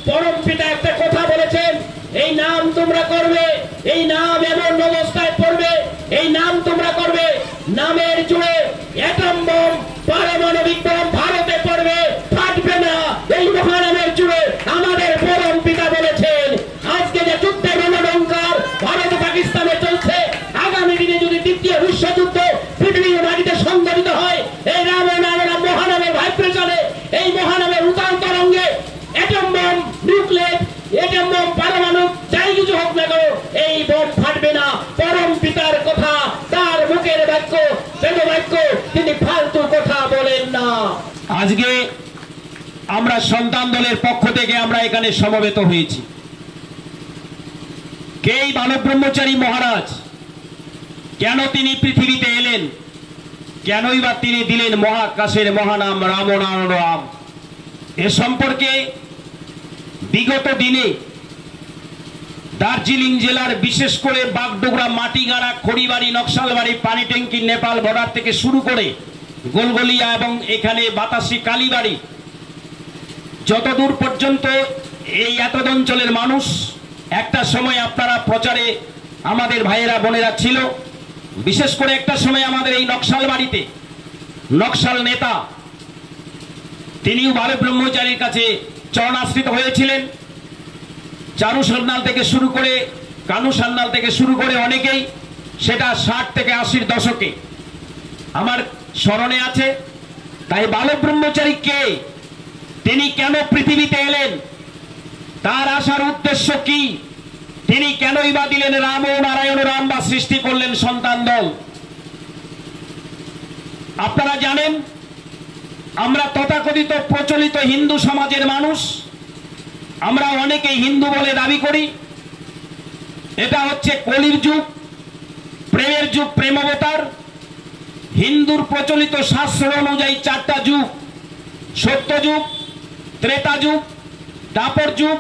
পরম পিতা একটা কথা বলেছেন, এই নাম তোমরা করবে, এই নাম এমন অবস্থায় পড়বে, এই নাম তোমরা করবে, নামের জুড়ে অ্যাটম বোম পারমাণবিক বোম ভারতে পড়বে, ফাটবে না। এই মহানামের জুড়ে আমাদের পরম পিতা বলেছেন। আজকে যে যুদ্ধের রণডঙ্কার ভারত পাকিস্তানে চলছে, আগামী দিনে যদি দ্বিতীয় বিশ্বযুদ্ধ পৃথিবীর মাটিতে সংঘটিত হয়, এই রাম মহানামের ভাইব্রেশনে, এই মহানামের উত্তাল তরঙ্গে atom bomb, nuclear, atom bomb, পারমাণবিক যাই কিছু হোক না কেন, এই বোম ফাটবে না। পরম পিতার কথা, তার মুখের বাক্য, বেদ বাক্য, তিনি ফালতু কথা বলেন না। আজকে আমরা সন্তান দলের পক্ষ থেকে আমরা এখানে সমবেত হয়েছি। কে এই মানব ব্রহ্মচারী মহারাজ, কেন তিনি পৃথিবীতে এলেন, কেনই বা তিনি দিলেন মহাকাশের মহানাম রাম নারায়ণ রাম, এ সম্পর্কে বিগত দিনে দার্জিলিং জেলার বিশেষ করে বাগডোগরা, মাটিগাড়া, খড়িবাড়ি, নকশালবাড়ি, পানি ট্যাঙ্কি, নেপাল বর্ডার থেকে শুরু করে গোলগলিয়া এবং এখানে বাতাসি, কালীবাড়ি, যতদূর পর্যন্ত এই এত অঞ্চলের মানুষ, একটা সময় আপনারা প্রচারে আমাদের ভাইয়েরা বোনেরা ছিল। বিশেষ করে একটা সময় আমাদের এই নকশালবাড়িতে নকশাল নেতা তিনিও বালক ব্রহ্মচারীর কাছে চরণাশ্রিত হয়েছিলেন। চারু সান্যাল থেকে শুরু করে, কানু সান্যাল থেকে শুরু করে অনেকেই, সেটা 60 থেকে 80-র দশকে আমার স্মরণে আছে। তাই বালক ব্রহ্মচারী কে, তিনি কেন পৃথিবীতে এলেন, তার আসার উদ্দেশ্য কি, তিনি কেনই বা দিলেন রাম নারায়ণ রাম বা সৃষ্টি করলেন সন্তান দল। আপনারা জানেন, আমরা তথাকথিত প্রচলিত হিন্দু সমাজের মানুষ, আমরা অনেকেই হিন্দু বলে দাবি করি। এটা হচ্ছে কলির যুগ, প্রেমের যুগ, প্রেমাবতার। হিন্দুর প্রচলিত শাস্ত্র অনুযায়ী 4টা যুগ: সত্যযুগ, ত্রেতা যুগ, দাপর যুগ,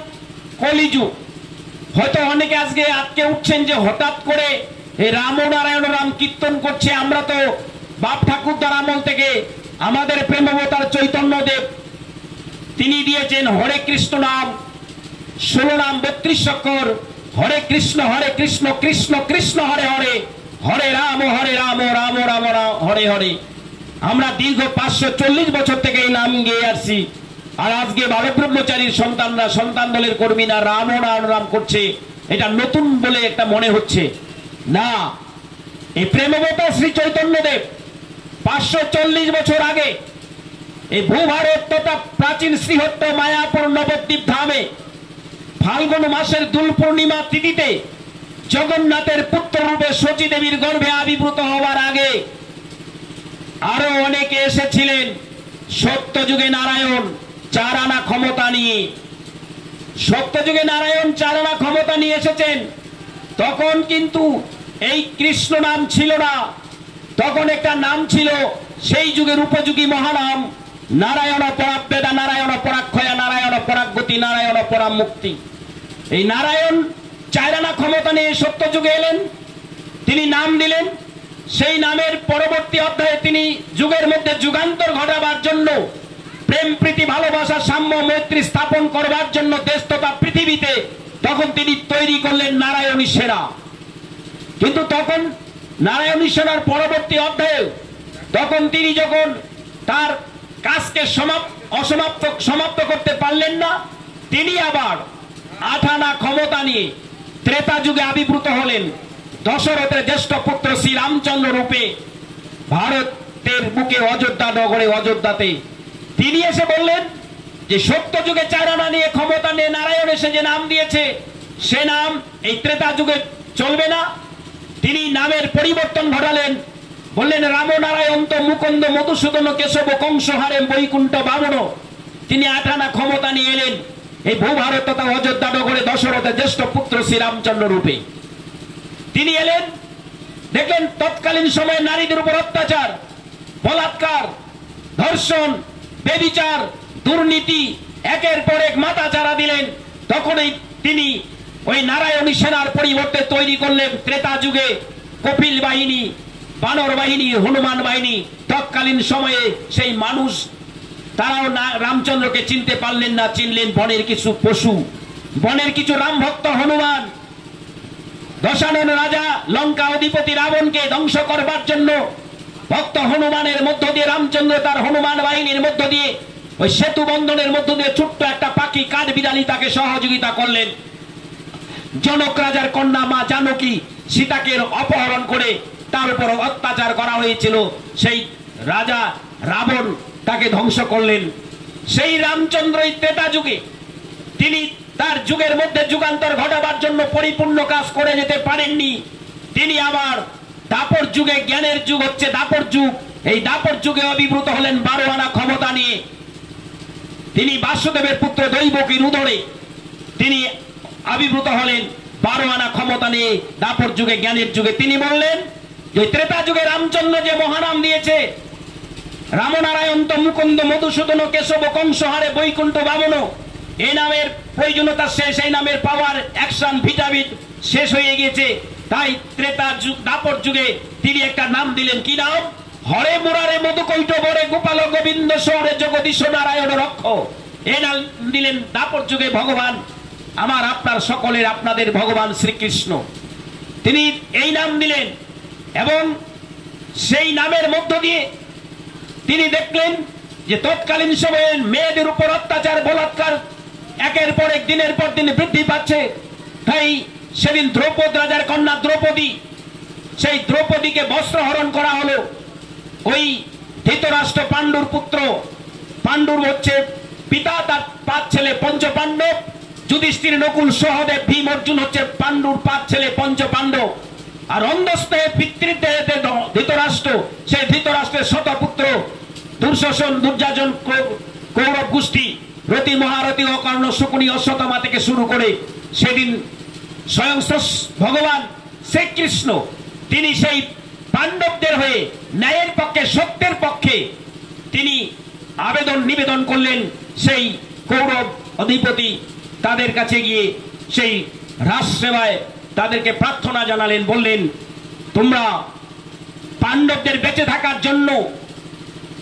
কলি যুগ। হয়তো অনেকে আজকে আটকে উঠছেন যে হঠাৎ করে এই রাম নারায়ণ রাম কীর্তন করছে। আমরা তো বাপ ঠাকুরদার আমল থেকে আমাদের প্রেমাবতার চৈতন্যদেব তিনি দিয়েছেন হরে কৃষ্ণ নাম, 16 নাম 32 অক্ষর, হরে কৃষ্ণ কৃষ্ণ কৃষ্ণ হরে হরে, হরে রাম রাম রাম হরে হরে। আমরা দীর্ঘ 540 বছর থেকে এই নাম গেয়ে আসছি। আর আজকে বালক ব্রহ্মচারীর সন্তানরা, সন্তান দলের কর্মীরা রাম নারায়ণ রাম করছে, এটা নতুন বলে একটা মনে হচ্ছে না। এই প্রেমাবতার শ্রী চৈতন্যদেব 540 বছর আগে এই ভূভারত তথা প্রাচীন শ্রীহট্ট মায়াপুর নবদ্বীপ ধামে ফাল্গুন মাসের দোল পূর্ণিমা তিথিতে জগন্নাথের পুত্র রূপে সচী দেবীর গর্ভে আবির্ভূত হওয়ার আগে আরো অনেকে এসেছিলেন সত্যযুগে নারায়ণ 4 আনা ক্ষমতা নিয়ে। সত্যযুগে নারায়ণ 4 আনা ক্ষমতা নিয়ে এসেছেন। তখন কিন্তু এই কৃষ্ণ নাম ছিল না, তখন একটা নাম ছিল সেই যুগের উপযোগী মহানাম নারায়ণ পরাবেদা, নারায়ণ পরাক্ষয়া, নারায়ণ পরাগতি, নারায়ণ পরাম মুক্তি। এই নারায়ণ 4 আনা ক্ষমতা নিয়ে সত্যযুগে এলেন, তিনি নাম দিলেন। সেই নামের পরবর্তী অধ্যায়ে তিনি যুগের মধ্যে যুগান্তর ঘটাবার জন্য, প্রেম প্রীতি ভালোবাসা সাম্য মৈত্রী স্থাপন করবার জন্য দেশ তথা পৃথিবীতে তখন তিনি তৈরি করলেন নারায়ণী সেনা। কিন্তু তখন নারায়ণী সেনার পরবর্তী অধ্যায়ে তখন তিনি যখন তার কাজকে সমাপ্ত করতে পারলেন না, তিনি আবার 8 আনা ক্ষমতা নিয়ে ত্রেতা যুগে আবির্ভূত হলেন। দশরথের জ্যেষ্ঠ পুত্র শ্রী রামচন্দ্র রূপে ভারতের বুকে অযোধ্যা নগরে, অযোধ্যাতে তিনি এসে বললেন যে সত্য যুগে 4 আনা নিয়ে ক্ষমতা নিয়ে নারায়ণ এসে যে নাম দিয়েছে সে নাম এই ত্রেতা যুগে চলবে না। তিনি নামের পরিবর্তন ঘটালেন, বললেন রাম নারায়ণ তো মুকুন্দ মধুসূদন কেশব কংস হারেম বৈকুণ্ঠ বামন। তিনি 8 আনা ক্ষমতা নিয়ে এলেন এই ভূভারত তথা অযোধ্যা নগরে দশরথের জ্যেষ্ঠ পুত্র শ্রী রামচন্দ্র রূপে তিনি এলেন। দেখলেন তৎকালীন সময়ে নারীদের উপর অত্যাচার, বলাৎকার, ধর্ষণ, বেবিচার, দুর্নীতি একের পর এক মাথাচাড়া দিলেন। তখনই তিনি ওই নারায়ণী সেনার পরিবর্তে তৈরি করলেন ত্রেতা যুগে কপিল বাহিনী, বানর বাহিনী, হনুমান বাহিনী। তৎকালীন সময়ে সেই মানুষ তারাও রামচন্দ্রকে চিনতে পারলেন না, চিনলেন বনের কিছু পশু, বনের কিছু রাম ভক্ত হনুমান। দশানন রাজা লঙ্কা অধিপতি রাবণকে ধ্বংস করবার জন্য ভক্ত হনুমানের মধ্য দিয়ে রামচন্দ্র তার হনুমান বাহিনীর মধ্য দিয়ে ওই সেতু বন্ধনের মধ্য দিয়ে ছোট্ট একটা পাখি কাঠ বিড়ালি তাকে সহযোগিতা করলেন। জনক রাজার কন্যা মা জানকী সীতাকে অপহরণ করে তার উপর অত্যাচার করা হয়েছিল, সেই রাজা রাবণ তাকে ধ্বংস করলেন। সেই রামচন্দ্রই ত্রেতা যুগে তিনি তার যুগের মধ্যে যুগান্তর ঘটাবার জন্য পরিপূর্ণ কাজ করে যেতে পারেননি। তিনি আবার দাপর যুগে, জ্ঞানের যুগ হচ্ছে দাপর যুগ, এই দাপর যুগে আবির্ভূত হলেন 12 আনা ক্ষমতা নিয়ে। তিনি বাসুদেবের পুত্র দৈবকীর উদরে তিনি আবির্ভূত হলেন 12 আনা ক্ষমতা নিয়ে দাপর যুগে, জ্ঞানের যুগে। তিনি বললেন যে ত্রেতা যুগে রামচন্দ্র যে মহানাম দিয়েছে, রামনারায়ণ তো মুকুন্দ মধুসূদন কেশব কংসহারে বৈকুণ্ঠ বামন, এই নামের প্রয়োজনীয়তা শেষ, এই নামের পাওয়ার অ্যাকশন ভিটামিন শেষ হয়ে গেছে। তাই ত্রেতা যুগ দাপর যুগে তিনি একটা নাম দিলেন, কি নাম? হরে মুরারে মধুকৈট বরে গোপাল গোবিন্দ সৌরে জগদীশ নারায়ণ রক্ষ। এই নাম দিলেন দাপর যুগে ভগবান আমার, আপনার সকলের, আপনাদের ভগবান শ্রীকৃষ্ণ। তিনি এই নাম দিলেন এবং সেই নামের মধ্য দিয়ে তিনি দেখলেন যে তৎকালীন সময়ে মেয়েদের উপর অত্যাচার বলাৎকার একের পর এক, দিনের পর দিন বৃদ্ধি পাচ্ছে। তাই সেদিন দ্রৌপদী রাজার কন্যা দ্রৌপদী, সেই দ্রৌপদীকে বস্ত্রহরণ করা হলো। ওই ধৃতরাষ্ট্র পাণ্ডুর পুত্র, পাণ্ডুর হচ্ছে পিতা, তার 5 ছেলে পঞ্চ পাণ্ডব, যুধিষ্ঠির নকুল সহদেব ভীম অর্জুন হচ্ছে পাণ্ডুর 5 ছেলে পঞ্চ পাণ্ডব। আর অন্ধস্থে পিতৃদেহে ধৃতরাষ্ট্র, সেই ধৃতরাষ্ট্রের শতপুত্র দুঃশাসন, দুর্যাজন, কৌরব গোষ্ঠী, রতি মহারথী ও কর্ণ, শকুনি, অশ্বত্থামা থেকে শুরু করে সেদিন স্বয়ং ভগবান শ্রীকৃষ্ণ তিনি সেই পাণ্ডবদের হয়ে ন্যায়ের পক্ষে, সত্যের পক্ষে তিনি আবেদন নিবেদন করলেন। সেই কৌরব অধিপতি তাদের কাছে গিয়ে সেই রাজসেবায় তাদেরকে প্রার্থনা জানালেন, বললেন তোমরা পাণ্ডবদের বেঁচে থাকার জন্য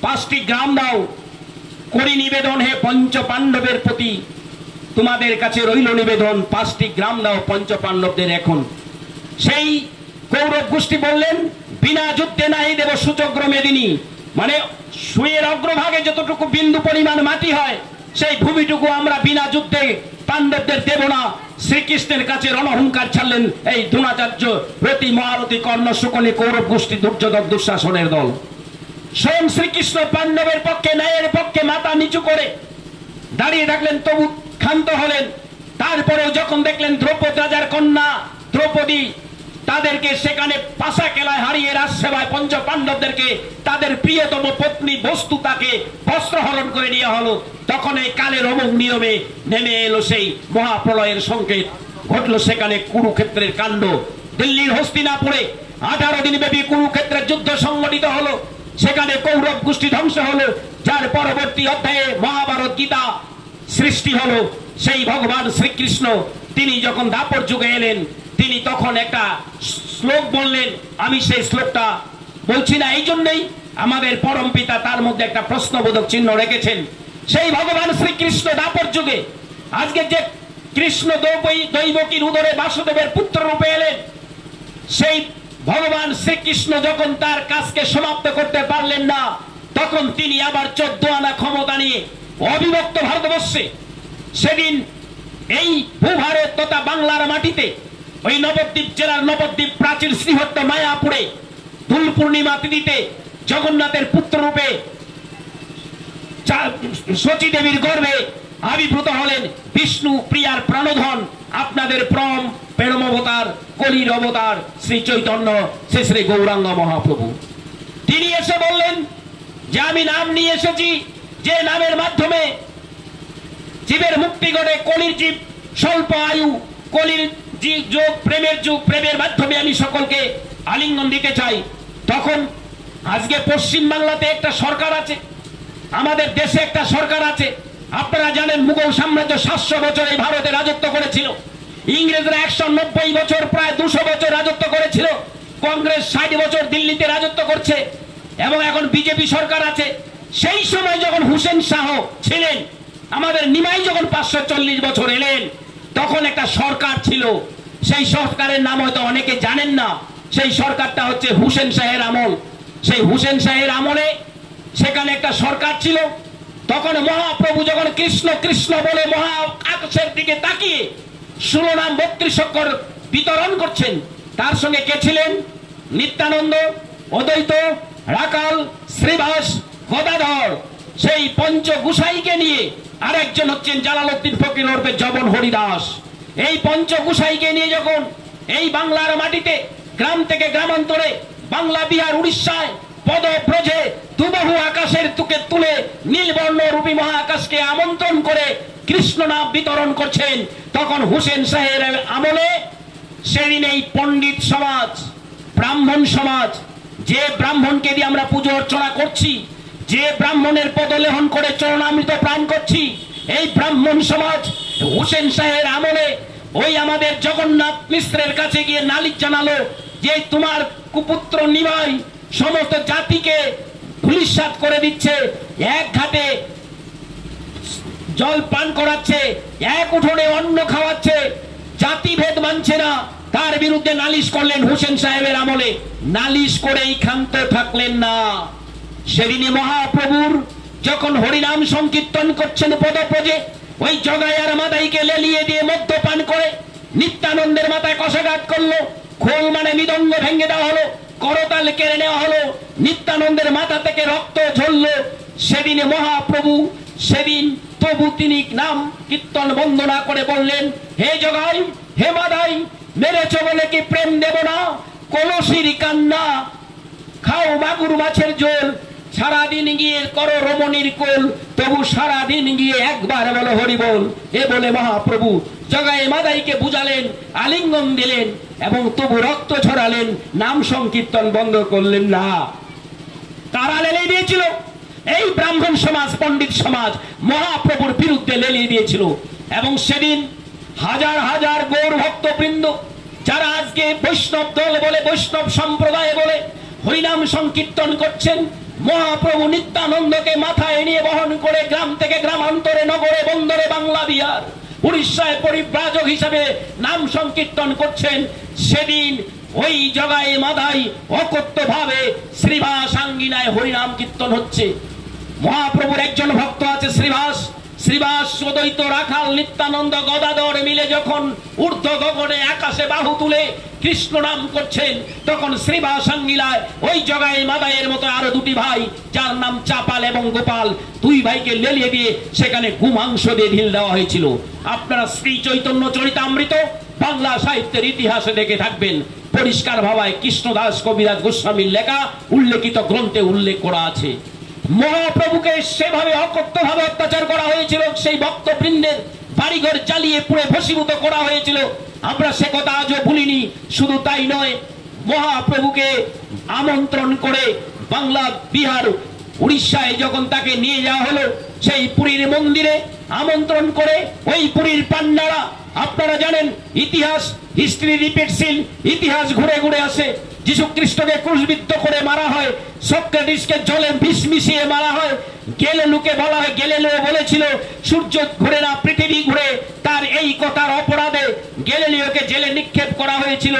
5টি গ্রাম দাও, করি নিবেদন হে পঞ্চ পাণ্ডবের প্রতি, তোমাদের কাছে রইল নিবেদন, 5টি গ্রাম দাও পঞ্চ পাণ্ডবদের। এখন সেই কৌরব গোষ্ঠী বললেন বিনা যুদ্ধে নাই দেব সূচগ্র মেদিনী, মানে সুয়ের অগ্রভাগে যতটুকু বিন্দু পরিমাণ মাটি হয় সেই ভূমিটুকু আমরা বিনা যুদ্ধে পাণ্ডবদের দেব না। শ্রীকৃষ্ণের কাছে রণহুঙ্কার ছাড়লেন এই দ্রোণাচার্য, রতি মহারথী, কর্ণ, শকুনি, কৌরব গোষ্ঠী, দুর্যোধন, দুঃশাসনের দল। স্বয়ং শ্রীকৃষ্ণ পাণ্ডবের পক্ষে, ন্যায়ের পক্ষে মাথা নিচু করে দাঁড়িয়ে থাকলেন, তবু ক্ষান্ত হলেন। তারপরেও যখন দেখলেন দ্রৌপদী রাজার কন্যা দ্রৌপদী তাদেরকে সেখানে পাশা খেলায় হারিয়ে রাজসেবায় পঞ্চ পাণ্ডবদেরকে তাদের প্রিয়তম পত্নী বস্তু তাকে বস্ত্রহরণ করে নেওয়া হলো, তখন এই কালের অমোঘ নিয়মে নেমে এলো সেই মহাপ্রলয়ের সংকেত। ঘটলো সেখানে কুরুক্ষেত্রের কাণ্ড। দিল্লির হস্তিনাপুরে 18 দিন ব্যাপী কুরুক্ষেত্রের যুদ্ধ সংগঠিত হলো, সেখানে কৌরব গোষ্ঠী ধ্বংস হলো, যার পরবর্তী অধ্যায়ে মহাভারত গীতা সৃষ্টি হলো। সেই ভগবান শ্রীকৃষ্ণ তিনি যখন দাপর যুগে এলেন, তিনি তখন একটা শ্লোক বললেন। আমি সেই শ্লোকটা বলছি না এই জন্যই, আমাদের পরম পিতা তার মধ্যে একটা প্রশ্নবোধক চিহ্ন রেখেছেন। সেই ভগবান শ্রীকৃষ্ণ দাপর যুগে আজকে যে কৃষ্ণ দৈবকীর উদরে বাসুদেবের পুত্র রূপে এলেন, সেই ভগবান শ্রীকৃষ্ণ যখন তার কাজকে সমাপ্ত করতে পারলেন না, তখন তিনি আবার 14 আনা ক্ষমতা নিয়ে অবিভক্ত ভারতবর্ষে সেদিন এই ভূভারত তথা বাংলার মাটিতে ওই নবদ্বীপ জেলার নবদ্বীপ প্রাচীর শ্রীহট্ট মায়াপুরে দোল পূর্ণিমা তিথিতে জগন্নাথের পুত্র রূপে শচী দেবীর গর্ভে আবির্ভূত হলেন বিষ্ণু প্রিয়ার প্রাণধন, আপনাদের প্রেম অবতার, কলির অবতার শ্রী চৈতন্য শ্রী শ্রী গৌরাঙ্গ মহাপ্রভু। তিনি এসে বললেন যে আমি নাম নিয়ে এসেছি, যে নামের মাধ্যমে জীবের মুক্তি ঘটে। কলির জীব স্বল্প আয়ু, কলির যুগ প্রেমের যুগ, প্রেমের মাধ্যমে আমি সকলকে আলিঙ্গন দিতে চাই। তখন আজকে পশ্চিম বাংলাতে একটা সরকার আছে, আমাদের দেশে একটা সরকার আছে। আপনারা জানেন মুঘল সাম্রাজ্য 700 বছর এই ভারতে রাজত্ব করেছিল, ইংরেজরা 190 বছর, প্রায় 200 বছর রাজত্ব করেছিল, কংগ্রেস 60 বছর দিল্লিতে রাজত্ব করছে, এবং এখন বিজেপি সরকার আছে। সেই সময় যখন হুসেন শাহ ছিলেন, আমাদের নিমাই যখন 540 বছর এলেন, তখন একটা সরকার ছিল। সেই সরকারের নাম হয়তো অনেকে জানেন না। সেই সরকারটা হচ্ছে হুসেন শাহের আমল। সেই হুসেন শাহের আমলে সেখানে একটা সরকার ছিল। তখন মহাপ্রভু যখন কৃষ্ণ কৃষ্ণ বলে মহা আকাশের দিকে তাকিয়ে শিরোনাম 32 অক্ষর বিতরণ করছেন, তার সঙ্গে কে ছিলেন? নিত্যানন্দ, অদ্বৈত, রাকাল, শ্রীবাস, গদাধর। সেই পঞ্চ গুসাইকে নিয়ে আরেকজন হচ্ছেন জালালউদ্দিন ফকির ওরফে জবন হরিদাস। এই পঞ্চ গুসাইকে নিয়ে যখন এই বাংলার মাটিতে গ্রাম থেকে গ্রামান্তরে, বাংলা, বিহার, উড়িষ্যায় পদব্রজে দুবাহু আকাশের তুকে তুলে নীলবর্ণ রূপী মহাকাশকে আমন্ত্রণ করে কৃষ্ণ নাম বিতরণ করছেন, তখন হুসেন শাহের আমলে সেদিন এই পণ্ডিত সমাজ, ব্রাহ্মণ সমাজ, যে ব্রাহ্মণকে দিয়ে আমরা পুজো অর্চনা করছি, যে ব্রাহ্মণের পদলেহন করে চরণামৃত প্রাণ করছি, এই ব্রাহ্মণ সমাজ হুসেন শাহের আমলে ওই আমাদের জগন্নাথ মিশ্রের কাছে গিয়ে নালিশ জানালো যে তোমার কুপুত্র নিমাই সমস্ত জাতিকে ধূলিসাৎ করে দিচ্ছে, এক ঘাটে জল পান করাচ্ছে, এক উঠোনে অন্ন খাওয়াচ্ছে, জাতিভেদ মানছে না। তার বিরুদ্ধে নালিশ করলেন হুসেন সাহেবের আমলে। নালিশ করেই ক্ষান্ত থাকলেন না। সেদিনে মহাপ্রভুর যখন হরিনাম সংকীর্তন করছেন পদব্রজে, ওই জগাইয়ার মাদাইকে লেলিয়ে দিয়ে মদ্যপান করে নিত্যানন্দের মাথায় কষাঘাত করলো। খোল মানে মৃদঙ্গ ভেঙে দেওয়া হলো, করতাল কেড়ে নেওয়া হলো, নিত্যানন্দের মাথা থেকে রক্ত ঝরলো। সেদিনে মহাপ্রভু সেদিন তবু তিনি নাম কীর্তন বন্দনা করে বললেন, হে জগাই, হে মাদাই, মেরেছ বলে কি প্রেম দেব না? কলসির কান্না, খাও মাগুর মাছের ঝোল, সারাদিন গিয়ে করো রমণীর কোল, তবু সারাদিন গিয়ে একবার বলো হরি বল। এ বলে মহাপ্রভু জগাই মাদাইকে বুঝালেন, আলিঙ্গন দিলেন এবং তবু রক্ত ছড়ালেন, নাম সংকীর্তন বন্ধ করলেন না। তারা লেলিয়ে দিয়েছিল, এই ব্রাহ্মণ সমাজ, পণ্ডিত সমাজ মহাপ্রভুর বিরুদ্ধে লেলিয়ে দিয়েছিল। এবং সেদিন হাজার হাজার গৌর ভক্তবৃন্দ যারা আজকে বৈষ্ণব দল বলে, বৈষ্ণব সম্প্রদায় বলে হরিনাম সংকীর্তন করছেন, মহাপ্রভু নিত্যানন্দকে মাথায় নিয়ে বহন করে গ্রাম থেকে গ্রামান্তরে, নগরে বন্দরে, বাংলা, বিহার, উড়িষ্যায় পরিব্রাজক হিসাবে নাম সংকীর্তন করছেন। সেদিন ওই জগাই মাদাই অকথ্য ভাবে শ্রীবাস আঙ্গিনায় হরিনাম কীর্তন হচ্ছে। মহাপ্রভুর একজন ভক্ত আছে শ্রীবাস। শ্রীবাস, অদ্বৈত, রাখাল, নিত্যানন্দ, গদাধর মিলে যখন ঊর্ধ্ব গগনে আকাশে বাহু তুলে কৃষ্ণ নাম করছেন, তখন শ্রীবাস আঙ্গিলায় ওই জগাই মাদাইয়ের মতো আরো দুটি ভাই, যার নাম চাপাল এবং গোপাল, দুই ভাইকে লেলিয়ে দিয়ে সেখানে গুমাংস দিয়ে ঢিল দেওয়া হয়েছিল। আপনারা শ্রী চৈতন্য চরিতামৃত বাংলা সাহিত্যের ইতিহাসে দেখে থাকবেন, পরিষ্কার ভাবায় কৃষ্ণদাস কবিরাজ গোস্বামীর লেখা উল্লেখিত গ্রন্থে উল্লেখ করা আছে। মহাপ্রভুকে সেভাবে অকথ্য ভাবে অত্যাচার করা হয়েছিল, সেই ভক্তবৃন্দের বাড়িঘর জ্বালিয়ে পুড়ে ভস্মীভূত করা হয়েছিল। আমরা সে কথা আজও ভুলিনি। শুধু তাই নয়, মহাপ্রভুকে আমন্ত্রণ করে বাংলা, বিহার, উড়িষ্যায় যখন তাকে নিয়ে যাওয়া হলো, সেই পুরীর মন্দিরে আমন্ত্রণ করে ওই পুরীর পান্ডারা, আপনারা জানেন ইতিহাস, হিস্ট্রি রিপিটসিল, ইতিহাস ঘুরে ঘুরে আসে। যিশু খ্রিস্টকে ক্রুশবিদ্ধ করে মারা হয়, সক্রেটিসকে জলে বিষ মিশিয়ে মারা হয়। গ্যালিলিওকে বলা হয়, গ্যালিলিও বলেছিল সূর্য ঘুরে না পৃথিবী ঘুরে, তার এই কথার অপরাধে গ্যালিলিওকে জেলে নিক্ষেপ করা হয়েছিল।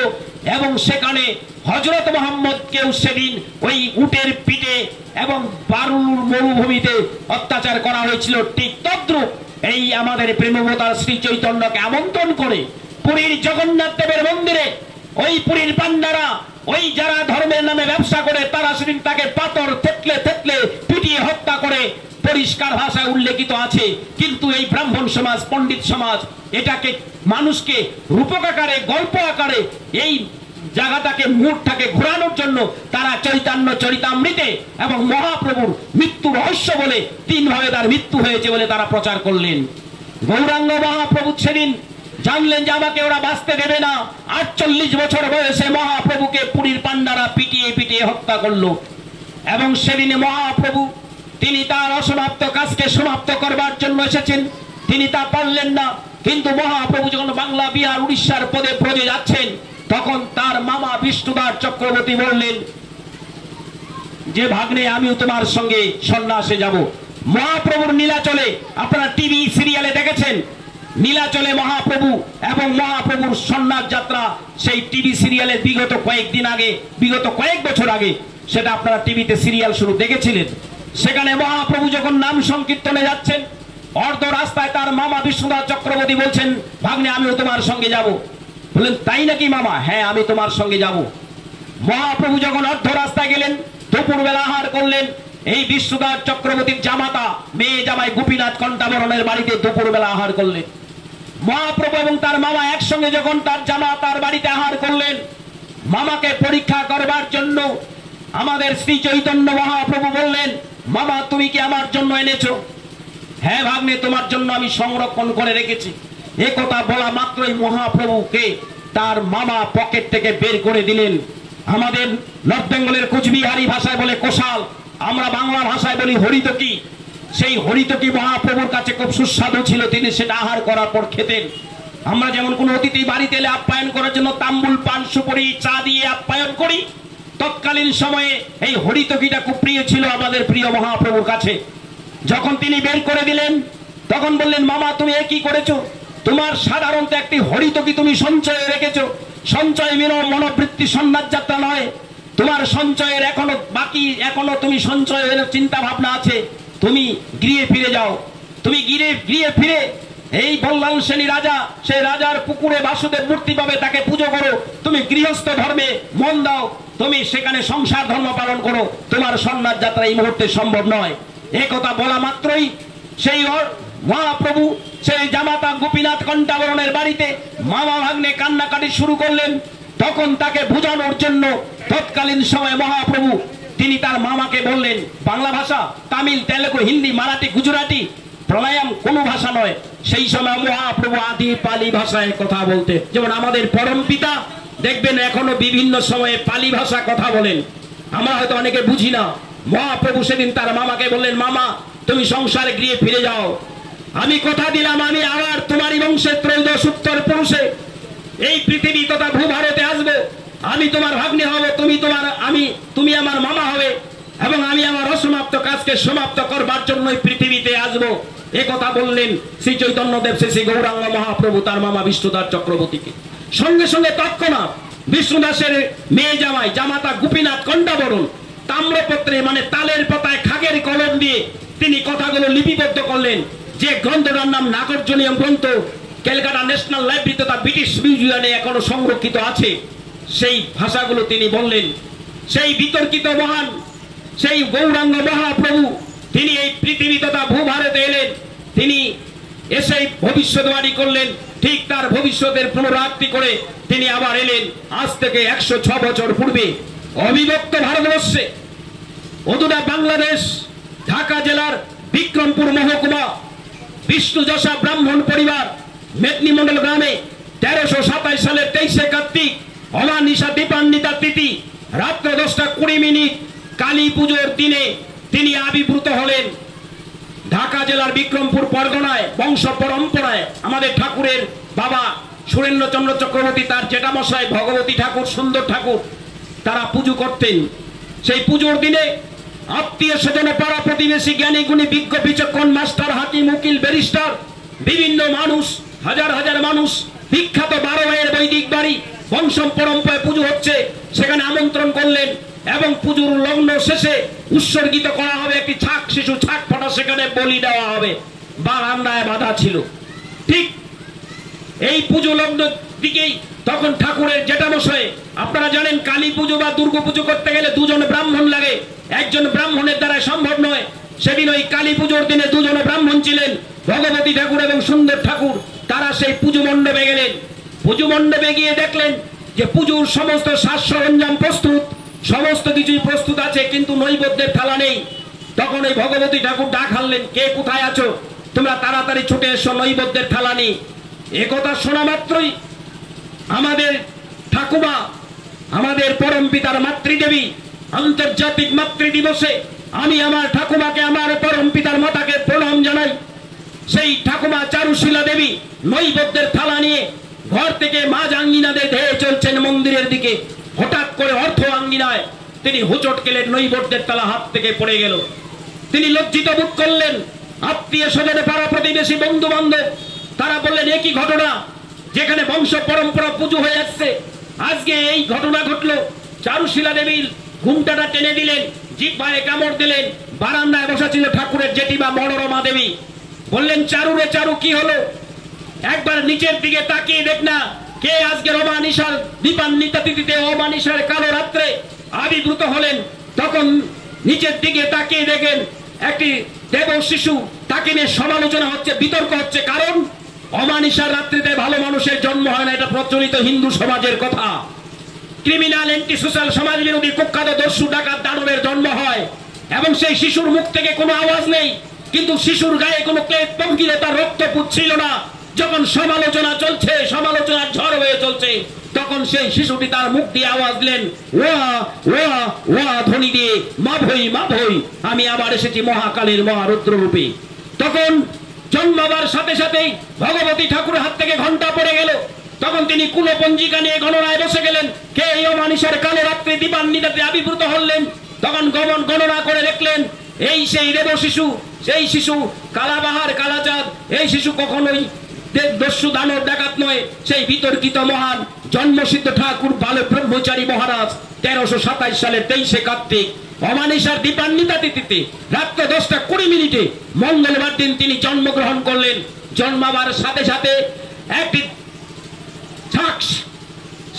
এবং সেখানে হযরত মুহাম্মদকেও সেদিন ওই উটের পিঠে এবং বারুর মরুভূমিতে অত্যাচার করা হয়েছিল। ঠিক তদ্রূপ এই আমাদের প্রেমবতার শ্রী চৈতন্যকে আমন্ত্রণ করে পুরীর জগন্নাথ দেবের মন্দিরে ওই পুরীর পান্ডারা, ওই যারা ধর্মের নামে ব্যবসা করে, তারা সেদিন তাকে পাথর থেতলে থেতলে পিটিয়ে হত্যা করে, পরিষ্কার ভাষায় উল্লেখিত আছে। কিন্তু এই ব্রাহ্মণ সমাজ, পণ্ডিত সমাজ এটাকে মানুষকে রূপক আকারে, গল্প আকারে এই জায়গাটাকে, মুডটাকে ঘোরানোর জন্য তারা চৈতন্য চরিতামৃতে এবং মহাপ্রভুর মৃত্যু রহস্য বলে 3 ভাবে তার মৃত্যু হয়েছে বলে তারা প্রচার করলেন। গৌরাঙ্গ মহাপ্রভু সেদিন জানলেন যে আমাকে ওরা বাঁচতে দেবে না। 48 বছর বয়সে মহাপ্রভুকে পুরীর পান্ডারা পিটিয়ে পিটিয়ে হত্যা করলো। এবং সেদিনে মহাপ্রভু তিনি তার অসমাপ্ত কাজকে সমাপ্ত করবার জন্য এসেছেন, তিনি তা পারলেন না। কিন্তু মহাপ্রভু যখন বাংলা, বিহার, উড়িষ্যার পদে পদে যাচ্ছেন, তখন তার মামা বিষ্ণুদাস চক্রবর্তী বললেন, যে ভাগ্নে আমিও তোমার সঙ্গে সন্ন্যাসে যাব। মহাপ্রভুর নীলাচলে আপনারা টিভি সিরিয়ালে দেখেছেন, নীলাচলে মহাপ্রভু এবং মহাপ্রভুর সন্ন্যাস যাত্রা সেই টিভি সিরিয়ালে বিগত কয়েকদিন আগে, বিগত কয়েক বছর আগে সেটা আপনারা টিভিতে সিরিয়াল শুরু দেখেছিলেন। সেখানে মহাপ্রভু যখন নাম সংকীর্তনে যাচ্ছেন, অর্ধ রাস্তায় তার মামা বিষ্ণুদাস চক্রবর্তী বলছেন, ভাগ্নে আমিও তোমার সঙ্গে যাব। বললেন, তাই নাকি মামা? হ্যাঁ, আমি তোমার সঙ্গে যাব। মহাপ্রভু যখন অর্ধ রাস্তায় গেলেন, দুপুর বেলা আহার করলেন। এই বিষ্ণুদাস চক্রবর্তীর জামাতা মেয়ে জামাই গোপীনাথ কণ্ঠাবরণের বাড়িতে দুপুর বেলা আহার করলেন। মহাপ্রভু এবং তার মামা একসঙ্গে যখন তার জামাতার বাড়িতে আহার করলেন, মামাকে পরীক্ষা করবার জন্য আমাদের শ্রী চৈতন্য মহাপ্রভু বললেন, মামা তুমি কি আমার জন্য এনেছো? হ্যাঁ ভাগ্নে, তোমার জন্য আমি সংরক্ষণ করে রেখেছি। এ কথা বলা মাত্রই মহাপ্রভুকে তার মামা পকেট থেকে বের করে দিলেন। আমাদের নর্থ বেঙ্গলের কোচবিহারি ভাষায় বলে কোশাল, আমরা বাংলা ভাষায় বলি হরিতকি। সেই হরিতকি মহাপ্রভুর কাছে খুব সুস্বাদু ছিল, তিনি সেটা আহার করার পর খেতেন। আমরা যেমন কোন অতিথি বাড়িতে এলে আপ্যায়ন করার জন্য তাম্বুল পান সুপারি চা দিয়ে আপ্যায়ন করি, তৎকালীন সময়ে এই হরিতকিটা খুব প্রিয় ছিল আমাদের প্রিয় মহাপ্রভুর কাছে। যখন তিনি বের করে দিলেন, তখন বললেন, মামা তুমি এ কি করেছো? তোমার সাধারণত একটি হরিতকি তুমি সঞ্চয়ে রেখেছো। সঞ্চয় মনোবৃত্তি সন্ন্যাস যাত্রা নয়, তোমার সঞ্চয়ের এখনো বাকি, এখনো তুমি সঞ্চয়ের চিন্তা ভাবনা আছে। তুমি গৃহে ফিরে যাও। তুমি গৃহে ফিরে এই বল্লাল শ্রেণী রাজা, সেই রাজার পুকুরে বাসুদেব মূর্তি পাবে, তাকে পুজো করো। তুমি গৃহস্থ ধর্মে মন দাও, তুমি সেখানে সংসার ধর্ম পালন করো। তোমার সন্ন্যাস যাত্রা এই মুহূর্তে সম্ভব নয়। এই কথা বলা মাত্রই সেই মহাপ্রভু সেই জামাতা গোপীনাথ কণ্ঠাবরণের বাড়িতে মামা ভাগ্নে কান্নাকাটি শুরু করলেন। তখন তাকে বোঝানোর জন্য তৎকালীন সময় মহাপ্রভু তিনি তার মামাকে বললেন, বাংলা ভাষা, তামিল, তেলেগু, হিন্দি, মারাঠি, গুজরাটি, প্রলয়াম কোনো ভাষা নয়। সেই সময় মহাপ্রভু আদি পালি ভাষায় কথা বলতে, যেমন আমাদের পরম পিতা দেখবেন এখনো বিভিন্ন সময়ে পালি ভাষা কথা বলেন, আমরা হয়তো অনেকে বুঝি না। মহাপ্রভু সেদিন তার মামাকে বললেন, মামা তুমি সংসারে গৃহে ফিরে যাও। আমি কথা দিলাম, আমি আবার তোমারই বংশের ত্রয়োদশ উত্তর পুরুষে এই পৃথিবী তথা ভূভারতে আসবো। আমি তোমার ভাগ্নে হব, তুমি আমার মামা হবে, এবং আমি আমার অসমাপ্ত কাজকে সমাপ্ত করবার জন্যই পৃথিবীতে আসবো। এ কথা বললেন শ্রী চৈতন্যদেব শ্রী গৌরাঙ্গ মহাপ্রভু তার মামা বিষ্ণুদাস চক্রবর্তীকে। সঙ্গে সঙ্গে তৎক্ষণাৎ বিষ্ণুদাসের মেয়ে জামাই জামাতা গোপীনাথ কণ্ঠাবরণ তাম্রপত্রে মানে তালের পাতায় খাগের কলম দিয়ে তিনি কথাগুলো লিপিবদ্ধ করলেন। যে গ্রন্থটার নাম নাগরজনীয় গ্রন্থ, ক্যালকাটা ন্যাশনাল লাইব্রেরি তথা ব্রিটিশ মিউজিয়ামে এখনো সংরক্ষিত আছে, সেই ভাষাগুলো তিনি বললেন। সেই বিতর্কিত মহান সেই গৌরাঙ্গ মহাপ্রভু তিনি এই পৃথিবী তথা ভূভারতে এলেন। তিনি এসে ভবিষ্যৎবাণী করলেন, ঠিক তার ভবিষ্যতের পুনরাবৃত্তি করে তিনি আবার এলেন। আজ থেকে 106 বছর পূর্বে অবিভক্ত ভারতবর্ষে অদূরে বাংলাদেশ ঢাকা জেলার বিক্রমপুর মহকুমা বিষ্ণু যশা ব্রাহ্মণ পরিবার মেদিনীমন্ডল গ্রামে 1327 সালের 23শে কার্তিক অমানিশা দীপান্বিতা তিথি রাত্র 10:20 কালী পুজোর দিনে তিনি আবির্ভূত হলেন। ঢাকা জেলার বিক্রমপুর পরগনায় বংশ পরম্পরায় আমাদের ঠাকুরের বাবা সুরেন্দ্রচন্দ্র চক্রবর্তী তার জেঠামশাই ভগবতী ঠাকুর সুন্দর ঠাকুর তারা পুজো করতেন। সেই পুজোর দিনে আত্মীয় স্বজনে পাড়া প্রতিবেশী জ্ঞানী গুণী বিজ্ঞ বিচক্ষণ মাস্টার হাকিম উকিল ব্যারিস্টার বিভিন্ন মানুষ হাজার হাজার মানুষ বিখ্যাত 12 ভাইয়ের বৈদিক বাড়ি বংশ পরম্পরায় পুজো হচ্ছে সেখানে আমন্ত্রণ করলেন এবং পুজোর লগ্ন শেষে উৎসর্গিত করা হবে একটি ছাক শিশু ছাক ফটা সেখানে বলি দেওয়া হবে বারান্দায় বাঁধা ছিল। ঠিক এই পুজো লগ্ন দিকেই তখন ঠাকুরের জেঠামশাই আপনারা জানেন কালী পুজো বা দুর্গা পুজো করতে গেলে দুজন ব্রাহ্মণ লাগে, একজন ব্রাহ্মণের দ্বারা সম্ভব নয়। সেদিন ওই কালী পুজোর দিনে দুজন ব্রাহ্মণ ছিলেন ভগবতী ঠাকুর এবং সুন্দর ঠাকুর। তারা সেই পুজো মণ্ডপে গেলেন। পুজো মণ্ডপে গিয়ে দেখলেন যে পুজোর সমস্ত সাজ সরঞ্জাম প্রস্তুত, সমস্ত কিছুই প্রস্তুত আছে, কিন্তু নৈবেদ্যের থালা নেই। তখন ওই ভগবতী ঠাকুর ডাক হারলেন, কে কোথায় আছো, তোমরা তাড়াতাড়ি ছুটে এসো, নৈবেদ্যের থালা নেই। একথা শোনা মাত্রই আমাদের ঠাকুমা আমাদের পরম পিতার মাতৃদেবী আন্তর্জাতিক মাতৃ দিবসে আমি আমার ঠাকুমাকে আমার পরম পিতার মাতাকে প্রণাম জানাই। সেই ঠাকুমা চারুশীলা দেবী নৈবেদ্যের থালা নিয়ে ঘর থেকে মাঝ আঙ্গিনাতে ধেয়ে চলছেন মন্দিরের দিকে। হঠাৎ করে অর্থ আঙ্গিনায় তিনি হোঁচট খেলেন, নৈবত্যের তালা হাত থেকে পড়ে গেল। তিনি লজ্জিত বোধ করলেন। আত্মীয় স্বজনে, পাড়া প্রতিবেশী, বন্ধু বান্ধব তারা বললেন, একই ঘটনা, যেখানে বংশ পরম্পরা পুজো হয়ে যাচ্ছে, আজকে এই ঘটনা ঘটলো। চারুশীলা দেবীর ঘুমটাটা টেনে দিলেন, জিহ্বায় কামড় দিলেন। বারান্দায় বসা ছিল ঠাকুরের জেঠিমা মনোরমা দেবী। বললেন, চারু রে চারু, কি হলো? একবার নিচের দিকে তাকিয়ে দেখ না, কে আজকের অমানিসার দীপান্বিতা তিথিতে, অমানিসার কালো রাত্রে আবির্ভূত হলেন। তখন নিচের দিকে তাকিয়ে দেখেন একটি দেব শিশু, তাকে নিয়ে সমালোচনা হচ্ছে, বিতর্ক হচ্ছে। কারণ অমানিসার রাত্রিতে ভালো মানুষের জন্ম হয় না, এটা প্রচলিত হিন্দু সমাজের কথা। ক্রিমিনাল, অ্যান্টি সোশ্যাল, সমাজ বিরোধী, কুখ্যাত দস্যু, ডাকাত, দানবের জন্ম হয় এবং সেই শিশুর মুখ থেকে কোনো আওয়াজ নেই। কিন্তু শিশুর গায়ে কোনো ক্লেদ পঙ্কিলে তার রক্ত পুচ্ছিল না। যখন সমালোচনা চলছে, সমালোচনার ঝড় হয়ে চলছে, তখন সেই শিশুটি তার মুখ দিয়ে আওয়াজ দিলেন, ওয়া ওয়া ওয়া ধ্বনি দিয়ে, মা ভই মা ভই, আমি আবার এসেছি মহাকালের মহারুদ্র রূপে। তখন জন্মাবার সাথে সাথেই ভগবতী ঠাকুরের হাত থেকে ঘন্টা পড়ে গেল। তখন তিনি কুলপঞ্জিকা নিয়ে গণনায় বসে গেলেন, কে এই অমানিসার কালো রাত্রি দীপান্বিতাতে আবির্ভূত হলেন। তখন গণনা করে দেখলেন, এই সেই দেব শিশু, সেই শিশু কালাবাহার, কালাচাঁদ, এই শিশু কখনোই দস্যু, দানব, ডাকাত নয়। সেই বিতর্কিত মহান জন্মসিদ্ধ ঠাকুর বালে ব্রহ্মচারী মহারাজ 1327 সালের 23শে কার্তিক অমানিসার দীপান্বিতা তিথিতে রাত্র 10:20 মঙ্গলবার দিন তিনি জন্মগ্রহণ করলেন। জন্মাবার সাথে সাথে একটি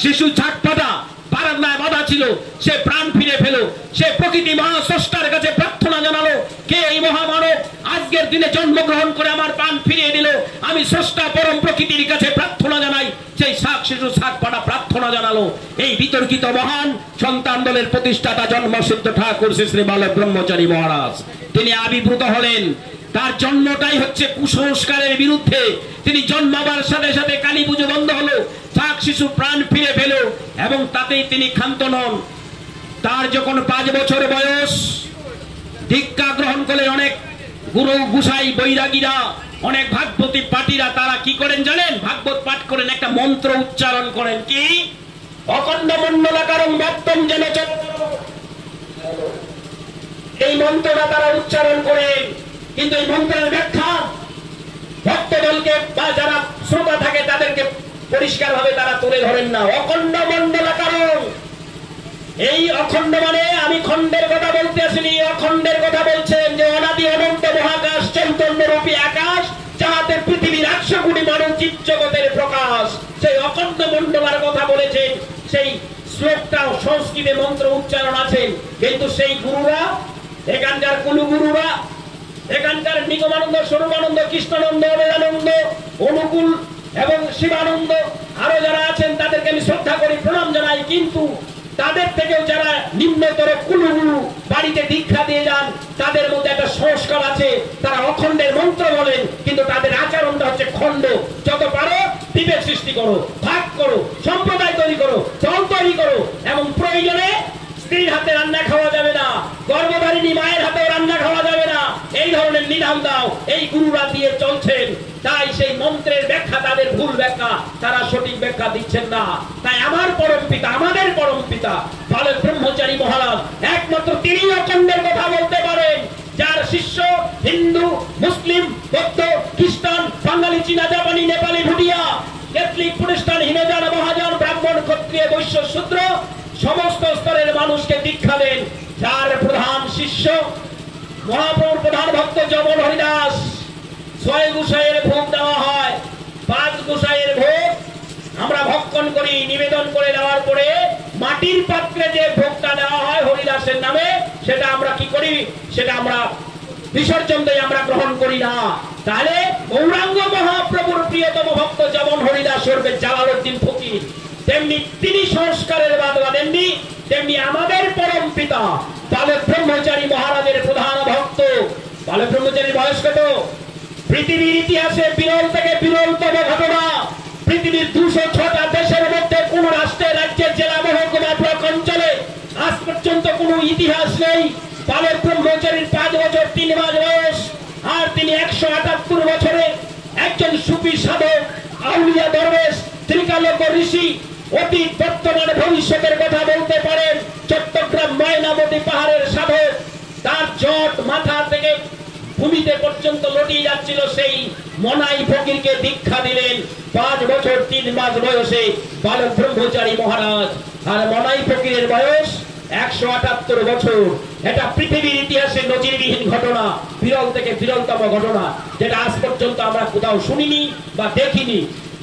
শিশু ঝাঁকপাটা বারান্দায় বাধা ছিল, সে প্রাণ ফিরে পেল। সে প্রকৃতি মহাস্রষ্টার কাছে প্রার্থনা জানালো, কে এই মহামানব আজকের দিনে জন্মগ্রহণ করে আমার প্রাণ ফিরিয়ে দিল। আমি স্রষ্টা পরম প্রকৃতির কাছে প্রার্থনা জানাই। সেই শিশু ঝাঁকপাটা প্রার্থনা জানালো। এই বিতর্কিত মহান সন্তান দলের প্রতিষ্ঠাতা জন্মসিদ্ধ ঠাকুর শ্রী শ্রী বালক ব্রহ্মচারী মহারাজ তিনি আবির্ভূত হলেন। তার জন্মটাই হচ্ছে কুসংস্কারের বিরুদ্ধে। তিনি জন্মাবার সাথে সাথে কালী পুজো বন্ধ হলো, ছাক শিশু প্রাণ ফিরে পেল এবং তাতেই তিনি ক্ষান্ত নন। তার যখন 5 বছর বয়স, দীক্ষা গ্রহণ করলেন অনেক গুরু গুসাই বৈরাগীরা, অনেক ভাগবতী পাটিরা। তারা কি করেন জানেন? ভাগবত পাঠ করেন, একটা মন্ত্র উচ্চারণ করেন, কি অখণ্ড মণ্ডলাকারং ভক্তম যেন। এই মন্ত্রটা তারা উচ্চারণ করেন, কিন্তু এই মন্ত্রের ব্যাখ্যা ভক্তদলকে বা যারা শ্রোতা থাকে তাদেরকে পরিষ্কার ভাবে তারা তুলে ধরেন না। অখণ্ড মণ্ডলাকারং, এই অখণ্ড মানে আমি খণ্ডের কথা বলতে আসিনি, অখণ্ডের কথা বলছেন যে অনাদি অনন্ত মহাকাশ চৈতন্য রূপী আকাশ, যাহাতে পৃথিবীর 100 কোটি মানব জীব জগতের প্রকাশ, সেই অখণ্ড মণ্ডলার কথা বলেছেন। সেই শ্লোকটা সংস্কৃতে মন্ত্র উচ্চারণ আছে, কিন্তু সেই গুরুরা, এখানকার কুলু গুরুরা, এখানকার নিগমানন্দ, স্বরূপানন্দ, কৃষ্ণানন্দ, অভয়ানন্দ, অনুকূল এবং শিবানন্দ আরো যারা আছেন তাদেরকে আমি শ্রদ্ধা করি, প্রণাম জানাই। কিন্তু তাদের থেকেও যারা নিম্নতর কুলুগুরু বাড়িতে দীক্ষা দিয়ে যান, তাদের মধ্যে একটা সংস্কার আছে। তারা অখণ্ডের মন্ত্র বলেন, কিন্তু তাদের আচরণটা হচ্ছে খণ্ড। যত পারো বিভেদ সৃষ্টি করো, ভাগ করো, সম্প্রদায় তৈরি করো, দল তৈরি করো, এবং প্রয়োজনে স্ত্রীর হাতে রান্না খাওয়া যাবে না, গর্ভধারিণী মায়ের হাতেও রান্না খাওয়া যাবে না, এই ধরনের নিধান দাও। এই গুরুরা দিয়ে চলছেন। তাই সেই মন্ত্রের ব্যাখ্যা তাদের ভুল ব্যাখ্যা, তারা সঠিক ব্যাখ্যা দিচ্ছেন না। তাই আমার পরম পিতা, আমাদের পরম পিতা বালক ব্রহ্মচারী মহারাজ একমাত্র তিনি অখণ্ডের কথা বলতে পারেন, যার শিষ্য হিন্দু, মুসলিম, বৌদ্ধ, খ্রিস্টান, বাঙালি, চীনা, জাপানি, নেপালি, ভুটিয়া, ক্যাথলিক, প্রতিষ্ঠান, হীনযান, মহাযান, ব্রাহ্মণ, ক্ষত্রিয়, বৈশ্য, শূদ্র সমস্ত স্তরের মানুষকে দীক্ষা দেন। যার প্রধান শিষ্য মহাপ্রভুর প্রধান ভক্ত যমন হরিদাস। 6 গোসাইয়ের ভোগ দেওয়া হয়, 5 গোসাইয়ের ভোগ আমরা ভক্ষণ করি। নিবেদন করে দেওয়ার পরে মাটির পাত্রে যে ভোগটা দেওয়া হয় হরিদাসের নামে, সেটা আমরা কি করি? সেটা আমরা বিসর্জন দেই, আমরা গ্রহণ করি না। তাহলে গৌরাঙ্গ মহাপ্রভুর প্রিয়তম ভক্ত যেমন হরিদাস সর্বে জালালউদ্দিন ফকির, তেমনি তিনি সংস্কারের বাদবা দেননি, তেমনি আমাদের পরম পিতা বালক ব্রহ্মচারী মহারাজের প্রধান ভক্ত। বালক ব্রহ্মচারীর বয়স কত? পৃথিবীর ইতিহাসে বিরল থেকে বিরলতম ঘটনা। পৃথিবীর 206টা দেশের মধ্যে কোন রাষ্ট্রের, রাজ্যের, জেলা, মহকুমা, ব্লক অঞ্চলে আজ পর্যন্ত কোন ইতিহাস নেই। বালক ব্রহ্মচারীর 5 বছর 3 মাস বয়স, আর তিনি 178 বছরে একজন সুফি সাধক, আউলিয়া, দরবেশ, ত্রিকালজ্ঞ ঋষি, অতীত বর্তমান ভবিষ্যতের কথা বলতে পারেন। চট্টগ্রাম ময়নামতি পাহাড়ের সাধক, তার জট মাথা থেকে ভূমিতে পর্যন্ত লটিয়ে যাচ্ছিল, সেই মনাই ফকিরকে দীক্ষা দিলেন 5 বছর 3 মাস বয়সে বালক ব্রহ্মচারী মহারাজ। আর মনাই ফকিরের বয়স 178 বছর। এটা পৃথিবীর ইতিহাসে নজিরবিহীন ঘটনা, বিরল থেকে বিরলতম ঘটনা, যেটা আজ পর্যন্ত আমরা কোথাও শুনিনি বা দেখিনি।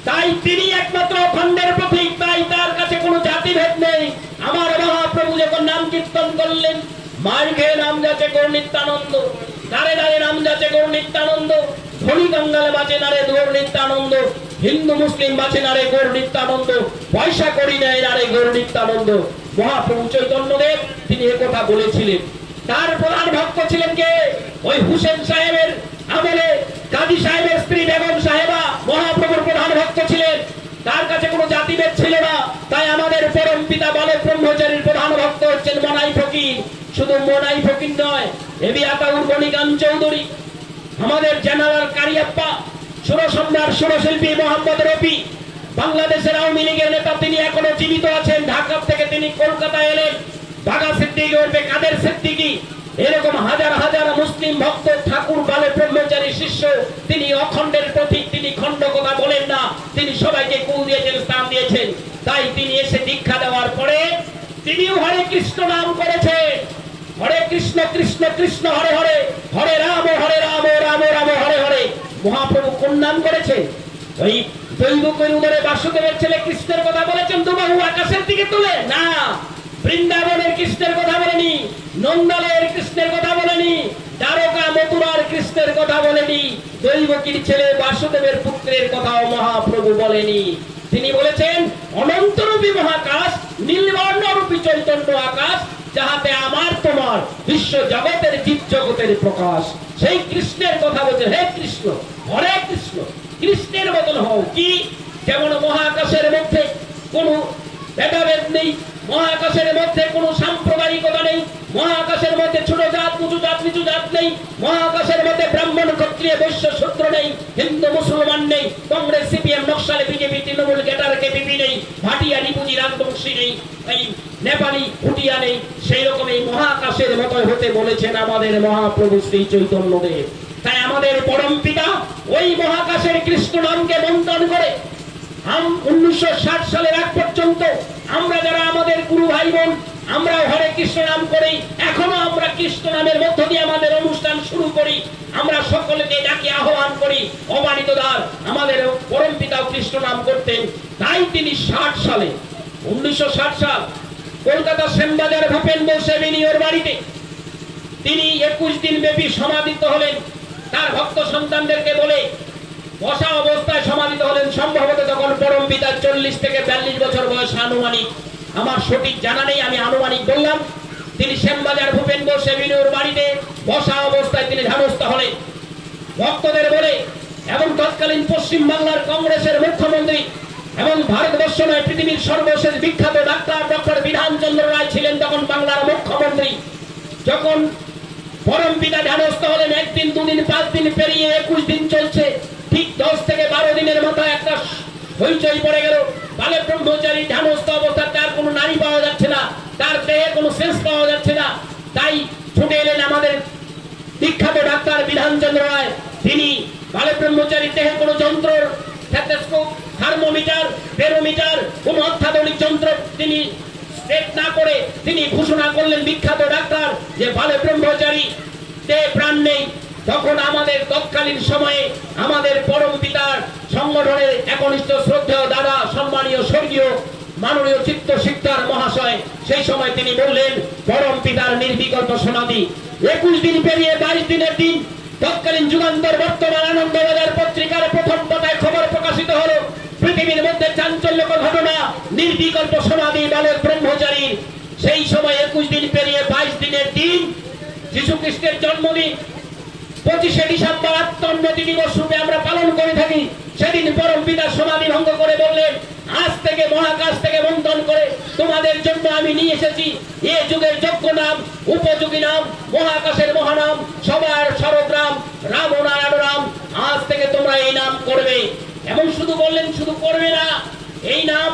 তাই তিনি একমাত্র অখণ্ডের প্রতীক, তাই তার কাছে কোনো জাতিভেদ নেই। আমার মহাপ্রভু যখন নাম কীর্তন করলেন, মার খেয়ে নাম যাচ্ছে গৌর নিত্যানন্দ, দাঁড়ে দাঁড়ে নাম যাচ্ছে গৌর নিত্যানন্দ, ধনী গঙ্গালে বাঁচে নারে গৌর নিত্যানন্দ, হিন্দু মুসলিম বাঁচে নারে গৌর নিত্যানন্দ, পয়সা করি নেয় নারে গৌর নিত্যানন্দ। মহাপ্রভু চৈতন্যদেব তিনি একথা বলেছিলেন। তার প্রধান ভক্ত ছিলেন কে? ওই হুসেন সাহেবের আমলে কাজী সাহেবের স্ত্রী বেগম সাহেবা মহাপ্রভুর প্রধান ভক্ত ছিলেন। তার কাছে কোনো জাতিভেদ ছিল না। তাই আমাদের পরম পিতা বালক ব্রহ্মচারীর প্রধান ভক্ত হচ্ছেন মনাই ফকির। শুধু মনাই ফকির নয়, এবি আতাউর গণিকান চৌধুরী, আমাদের জেনারেল কারিয়াপ্পা, সুরসম্রাট সুরশিল্পী মোহাম্মদ রফি, বাংলাদেশের আওয়ামী লীগের নেতা, তিনি এখনো জীবিত আছেন। ঢাকা থেকে তিনি কলকাতায় এলেন। বাঘা সিদ্দিকী ওরফে কাদের সিদ্দিকী, এরকম হাজার হাজার মুসলিম ভক্ত, ঠাকুর বালক ব্রহ্মচারী শিষ্য। তিনি অখণ্ডের প্রতীক, তিনি খণ্ড কথা বলেন না, তিনি সবাইকে কুল দিয়েছেন, স্থান দিয়েছেন। তাই তিনি এসে দীক্ষা দেওয়ার পরে তিনিও হরে কৃষ্ণ নাম করেছেন। হরে কৃষ্ণ কৃষ্ণ কৃষ্ণ হরে হরে, হরে রাম রাম রাম হরে হরে। মহাপ্রভু কোন নাম করেছে? ওই দৈবকের উদরে বাসুদেবের ছেলে কৃষ্ণের কথা বলেছেন দুবাহু আকাশের দিকে তুলে? না, বৃন্দাবনের কৃষ্ণের কথা বলেনি, নন্দালয়ের কৃষ্ণের কথা বলেনি, দ্বারকা মথুরার কৃষ্ণের কথা বলেনি, দৈবকীর ছেলে বাসুদেবের পুত্রের কথাও মহাপ্রভু বলেনি। তিনি বলেছেন অনন্তরূপী মহাকাশ, নীলবর্ণরূপী চৈতন্য আকাশ, যাহাতে আমার তোমার বিশ্ব জগতের জীব জগতের প্রকাশ। সেই কৃষ্ণের কথা বলছে। হে কৃষ্ণ, হরে কৃষ্ণ, কৃষ্ণের মতন হও। কি? যেমন মহাকাশের মধ্যে কোনো ভেদাভেদ নেই, মহাকাশের মধ্যে কোনো সাম্প্রদায়িকতা নেই, মহাকাশের মধ্যে ছোট জাত উঁচু জাত নিচু জাত নেই, মহাকাশের মধ্যে ব্রাহ্মণ ক্ষত্রিয় বৈশ্য শূদ্র নেই, হিন্দু মুসলমান নেই, কংগ্রেস সিপিএম নকশালে বিজেপি তৃণমূল গেটার কেপিপি নেই, ভাটিয়া নিপুজি রাজবংশী নেই, এই নেপালি ভুটিয়া নেই। সেই রকম এই মহাকাশের মতো হতে বলেছেন আমাদের মহাপ্রভু শ্রী চৈতন্যদেব। তাই আমাদের পরম পিতা ওই মহাকাশের কৃষ্ণ নামকে মন্থন করে 1960 সালের আগ পর্যন্ত আমরা যারা আমাদের গুরু ভাই বোন, আমরা হরে কৃষ্ণ নাম করি। এখনো আমরা কৃষ্ণ নামের মধ্য দিয়ে আমাদের অনুষ্ঠান শুরু করি। আমরা সকলকে ডাকি আহ্বান করি, অবারিত দ্বার। আমাদের পরম পিতাও কৃষ্ণ নাম করতেন। তাই তিনি 1960 সাল কলকাতা শ্যামবাজার ভূপেন বসেবিনিওর বাড়িতে তিনি 21 দিন ব্যাপী সমাধিত হলেন। তার ভক্ত সন্তানদেরকে বলে বসা অবস্থায় সমাধিত হলেন। সম্ভবত তখন পরম পিতার 40 থেকে 42 বছর বয়স আনুমানিক, আমার সঠিক জানা নেই, আমি আনুমানিক বললাম। তিনি শ্যামবাজার ভূপেন বসেবিনিওর বাড়িতে বসা অবস্থায় তিনি ধ্যানস্থ হলেন। ভক্তদের বলে এবং তৎকালীন পশ্চিম বাংলার কংগ্রেসের মুখ্যমন্ত্রী এবং ভারতবর্ষ নয় পৃথিবীর সর্বশেষ বিখ্যাত ডক্টর বিধানচন্দ্র রায় ছিলেন তখন বাংলার মুখ্যমন্ত্রী। যখন পরম পিতা ধ্যানস্থ হলেন, 1 দিন 2 দিন 5 দিন পেরিয়ে 21 দিন চলছে। ঠিক 10 থেকে 12 দিনের মাথায় একটা হইচই পড়ে গেল। বালক ব্রহ্মচারী ধ্যানস্থ অবস্থায় তার কোনো নারী পাওয়া যাচ্ছে না, তার দেহে কোনো সেন্স পাওয়া যাচ্ছে না। তাই ছুটে এলেন আমাদের বিখ্যাত ডাক্তার বিধানচন্দ্র রায়। তিনি বালক ব্রহ্মচারীর দেহে কোনো যন্ত্র, স্টেথোস্কোপ, থার্মোমিটার, বেরোমিটার, কোনো অত্যাধুনিক যন্ত্র তিনি সেট না করে তিনি ঘোষণা করলেন, বিখ্যাত ডাক্তার, যে বালক ব্রহ্মচারী তে প্রাণ নেই। তখন আমাদের তৎকালীন সময়ে আমাদের পরম পিতার সংগঠনের একনিষ্ঠ শ্রদ্ধেয় দাদা, সম্মানীয় স্বর্গীয় মাননীয় চিত্ত শিক্ষার মহাশয়, সেই সময় তিনি বললেন পরম পিতার নির্বিকল্প সমাধি। 21 দিন পেরিয়ে 22 দিনের দিন তৎকালীন যুগান্তর বর্তমান আনন্দবাজার পত্রিকার প্রথম পাতায় খবর প্রকাশিত হলো, পৃথিবীর মধ্যে চাঞ্চল্যকর ঘটনা, নির্বিকল্প সমাধি বালক ব্রহ্মচারীর। সেই সময় 21 দিন পেরিয়ে 22 দিনের দিন যীশু খ্রিস্টের জন্মদিন 25শে ডিসেম্বর আত্মোন্নতি দিবস রূপে আমরা পালন করে থাকি। সেদিন পরম পিতা সমাধি ভঙ্গ করে বললেন, আজ থেকে মহাকাশ থেকে মন্থন করে তোমাদের জন্য আমি নিয়ে এসেছি এ যুগের যোগ্য নাম, উপযোগী নাম, মহাকাশের মহানাম, সবার সর্বগ্রাম রাম নারায়ণ রাম। আজ থেকে তোমরা এই নাম করবে। এবং শুধু বললেন, শুধু করবে না, এই নাম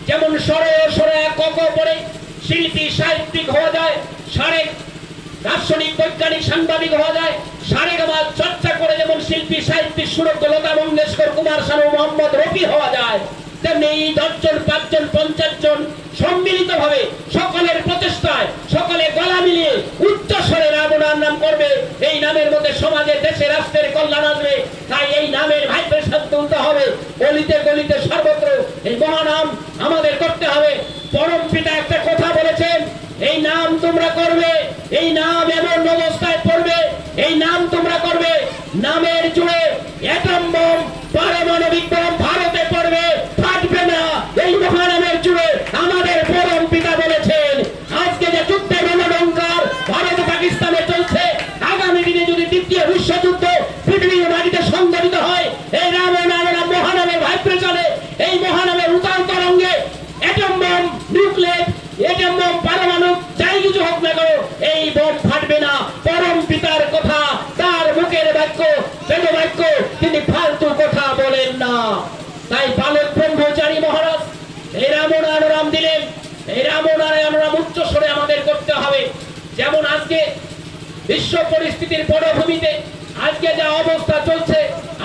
যেমন সরে সরে কক পড়ে শিল্পী সাহিত্যিক হওয়া যায়, সারেক দার্শনিক বৈজ্ঞানিক সাংবাদিক হওয়া যায়, সারেগামা চর্চা করে যেমন শিল্পী সাহিত্যিক সুরত লতা মঙ্গেশকর, কুমার শানু, মোহাম্মদ রফি হওয়া যায়, তেমনি এই 10 জন 5 জন 50 জন সম্মিলিত ভাবে সকলের প্রচেষ্টায় সকলে গলা মিলিয়ে উচ্চ স্বরে রামনার নাম করবে। এই নামের মধ্যে সমাজে দেশে রাষ্ট্রের কল্যাণ আসবে। তাই এই নামের ভাইব্রেশন তুলতে হবে, গলিতে গলিতে সর্বত্র এই মহানাম আমাদের করতে হবে। পরম পিতা একটা কথা বলেছেন, এই নাম তোমরা করবে, এই নাম এমন অবস্থায় পড়বে, এই নাম তোমরা করবে, নামের জুড়ে অ্যাটম বোম পারমাণবিক বোম ভারতে পড়বে, ফাটবে না। এই মহানামের জুড়ে আমাদের পরম পিতা বলেছেন। আজকে যে যুদ্ধের রণডঙ্কার ভারত পাকিস্তানে চলছে, আগামী দিনে যদি দ্বিতীয় বিশ্বযুদ্ধ পৃথিবীর মাটিতে সংঘটিত হয়, এই রাম মহানামের ভাইব্রেশনে, এই মহানামের উত্তাল তরঙ্গে atom bomb, nuclear atom bomb, পারমাণবিক যাই কিছু হোক না কেন, এই বোম ফাটবে না। পরম পিতার কথা, তার মুখের বাক্য, বেদ বাক্য, তিনি ফালতু কথা বলেন না। তাই বালক ব্রহ্মচারী মহারাজ এই রাম দিলেন। এই রাম উচ্চ স্বরে আমাদের করতে হবে। যেমন আজকে বিশ্ব পরিস্থিতির পটভূমিতে আজকে যা অবস্থা চলছে,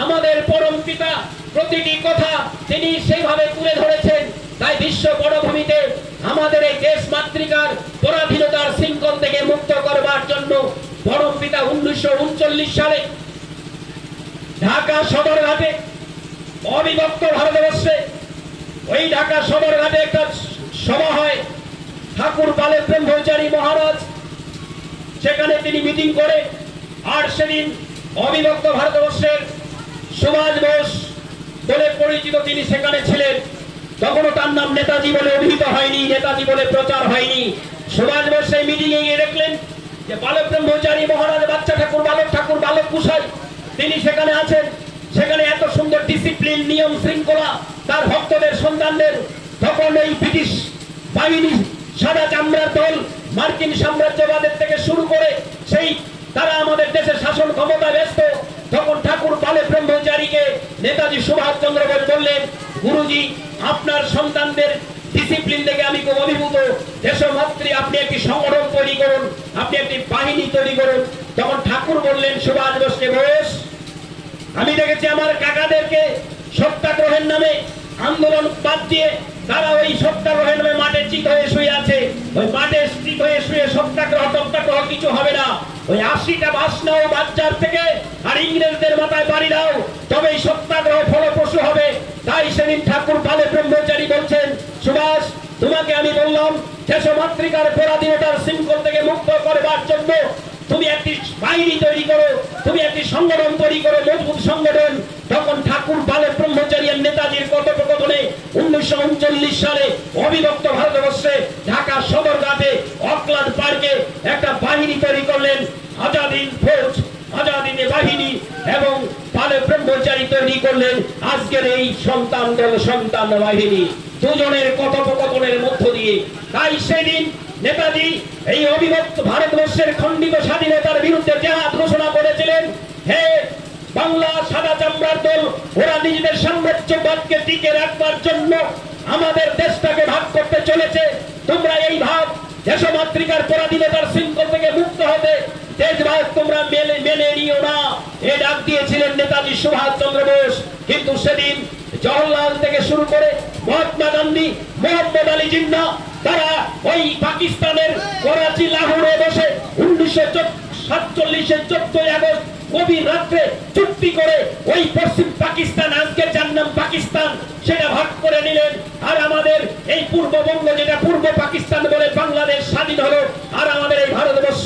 আমাদের পরম পিতা প্রতিটি কথা তিনি সেইভাবে তুলে ধরেছেন। তাই বিশ্ব পটভূমিতে আমাদের এই দেশ মাতৃকার পরাধীনতার শৃঙ্খল থেকে মুক্ত করবার জন্য পরম পিতা 1939 সালে ঢাকা সদরঘাটে অবিভক্ত ভারতবর্ষে ওই ঢাকা সদরঘাটে একটা সভা হয়। ঠাকুর বালক ব্রহ্মচারী মহারাজ সেখানে তিনি মিটিং করে, আর সেদিন অবিভক্ত ভারতবর্ষের সুভাষ বোস বলে পরিচিত তিনি সেখানে ছিলেন। তখনও তার নাম নেতাজি বলে অভিহিত হয়নি, নেতাজি বলে প্রচার হয়নি। সুভাষ বোস সেই মিটিং এ গিয়ে দেখলেন যে বালক ব্রহ্মচারী মহারাজ, বাচ্চা ঠাকুর বালক কুশাই তিনি সেখানে আছেন। সেখানে এত সুন্দর ডিসিপ্লিন, নিয়ম শৃঙ্খলা তার ভক্তদের সন্তানদের। তখন এই ব্রিটিশ বাহিনী, সাদা চামড়ার দল, মার্কিন সাম্রাজ্যবাদের থেকে শুরু করে সেই তারা আমাদের দেশে শাসন ক্ষমতা ব্যস্ত। তখন ঠাকুর বালক ব্রহ্মচারীকে নেতাজি সুভাষচন্দ্র বোস বললেন, গুরুজি আপনার সন্তানদের ডিসিপ্লিন দেখে আমি খুব অভিভূত। দেশমাতৃ আপনি একটি সংগঠন তৈরি করুন, আপনি একটি বাহিনী তৈরি করুন। তখন ঠাকুর বললেন সুভাষ বোসকে, বোস আমি দেখেছি আমার কাকাদেরকে সত্যাগ্রহের নামে আন্দোলন বাদ দিয়ে তারা ওই সত্যাগ্রহের নামে মাঠে চিত হয়ে শুয়ে আছে। ওই মাঠে চিত হয়ে শুয়ে সত্যাগ্রহ কিছু হবে না। ওই 80টা বাস নাও বাচ্চার থেকে, আর ইংরেজদের মাথায় বাড়ি দাও, তবে এই সত্যাগ্রহ ফলপ্রসূ হবে। তাই সেদিন ঠাকুর বালক ব্রহ্মচারী বলছেন, সুভাষ তোমাকে আমি বললাম দেশমাতৃকার পরাধীনতার শৃঙ্খল থেকে মুক্ত করবার জন্য তুমি একটি বাহিনী তৈরি করো, তুমি একটি সংগঠন তৈরি করো, মজবুত সংগঠন। তখন ঠাকুর বালক ব্রহ্মচারী নেতাজির কথোপকথনে 1939 সালে অবিভক্ত ভারতবর্ষে ঢাকা সদরঘাটে অকল্যান্ড পার্কে একটা বাহিনী তৈরি করলেন, আজাদিন ফৌজ, আজাদিন বাহিনী, এবং বালক ব্রহ্মচারী তৈরি করলেন আজকের এই সন্তান দল, সন্তান বাহিনী, দুজনের কথোপকথনের মধ্য দিয়ে। তাই সেদিন নেতাজি এই অবিভক্ত ভারতবর্ষের খণ্ডিত স্বাধীনতার বিরুদ্ধে জেহাদ ঘোষণা করেছিলেন। হে বাংলা সাদা চামড়ার দল, ওরা নিজেদের সাম্রাজ্যবাদকে টিকে রাখবার জন্য আমাদের দেশটাকে ভাগ করতে চলেছে। তোমরা এই ভাগ দেশমাতৃকার পরাধীনতার শৃঙ্খল থেকে মুক্ত হতে দেশভাগ তোমরা মেনে নিও না, এ ডাক দিয়েছিলেন নেতাজি সুভাষচন্দ্র বোস। কিন্তু সেদিন জওহরলাল থেকে শুরু করে মহাত্মা গান্ধী, মোহাম্মদ আলী জিন্নাহ তারা ওই পাকিস্তানের করাচি, লাহোরে বসে 1947-এর 14ই আগস্ট গভীর রাত্রে চুক্তি করে ওই পশ্চিম পাকিস্তান, আজকে যার নাম পাকিস্তান, সেটা ভাগ করে নিলেন। আর আমাদের এই পূর্ববঙ্গ, যেটা পূর্ব পাকিস্তান বলে বাংলাদেশ স্বাধীন হলো, আর আমাদের এই ভারতবর্ষ